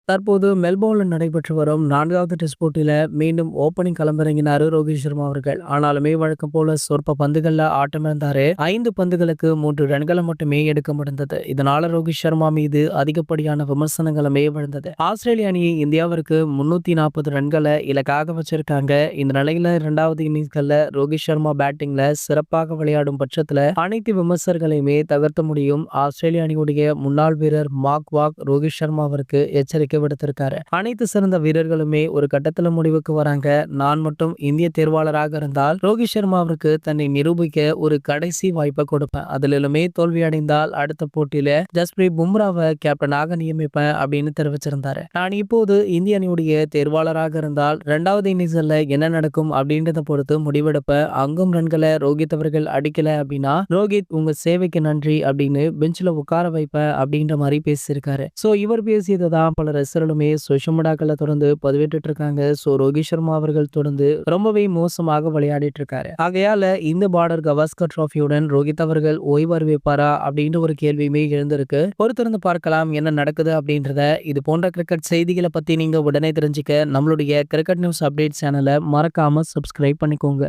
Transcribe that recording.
தற்போது மெல்போர்ன்ல நடைபெற்று வரும் 4வது டெஸ்ட் போட்டியில மீண்டும் ஓப்பனிங் களமிறங்கினாரு ரோஹித் சர்மா அவர்கள். ஆனாலுமே வழக்கம் போல சொற்ப பந்துகள்ல ஆட்டமிழந்தாரு. 5 பந்துகளுக்கு 3 ரன்கள மட்டுமே எடுக்க முடிந்தது. இதனால ரோஹித் சர்மா மீது அதிகப்படியான விமர்சனங்களுமே விழுந்தது. ஆஸ்திரேலிய அணி இந்தியாவிற்கு 340 ரன்கள இலக்காக வச்சிருக்காங்க. இந்த நிலையில 2வது இன்னிங்ஸ்கள்ல ரோஹித் சர்மா பேட்டிங்ல சிறப்பாக விளையாடும் பட்சத்துல அனைத்து விமர்சகர்களையுமே தகர்த்த முடியும். ஆஸ்திரேலிய அணியுடைய முன்னாள் வீரர் மார்க் வாக் ரோஹித் சர்மாவிற்கு எச்சரிக்கை விடுத்திருக்காரு. அனைத்து சிறந்த வீரர்களுமே ஒரு கட்டத்துல முடிவுக்கு வராங்க. நான் மட்டும் இந்திய தேர்வாளராக இருந்தால் ரோஹித் சர்மாவிற்கு தன்னை நிரூபிக்க ஒரு கடைசி வாய்ப்பை கொடுப்பேன். அதிலுமே தோல்வி அடைந்தால் அடுத்த போட்டியில ஜஸ்பிரீத் பும்ராவை கேப்டனாக நியமிப்பேன் அப்படின்னு தெரிவிச்சிருந்தாரு. நான் இப்போது இந்திய அணியுடைய தேர்வாளராக இருந்தால் 2வது இன்னிங்ஸ்ல என்ன நடக்கும் அப்படின்றத பொறுத்து முடிவெடுப்பேன். அங்கும் ரன்களை ரோஹித் அவர்கள் அடிக்கல அப்படின்னா ரோஹித் உங்க சேவைக்கு நன்றி அப்படின்னு பெஞ்சில உட்கார வைப்பேன் அப்படின்ற மாதிரி பேசியிருக்காரு. சோ இவர் பேசியதை தான் பல ரசிகர்களுமே சோஷியல் மீடியாக்களை தொடர்ந்து பதிவிட்டு இருக்காங்க. சோ ரோஹித் சர்மா அவர்கள் தொடர்ந்து ரொம்பவே மோசமாக விளையாடிட்டு இருக்காரு. ஆகையால இந்த பார்டர் கவாஸ்கர் டிராஃபியுடன் ரோஹித் அவர்கள் ஓய்வு அறிவிப்பாரா அப்படின்ற ஒரு கேள்வியுமே எழுந்திருக்கு. பொறுத்திருந்து பார்க்கலாம் என்ன நடக்குது அப்படின்றத. இது போன்ற கிரிக்கெட் செய்திகளை பத்தி நீங்க உடனே தெரிஞ்சுக்க நம்மளுடைய கிரிக்கெட் நியூஸ் அப்டேட் சேனலை மறக்காம சப்ஸ்கிரைப் பண்ணிக்கோங்க.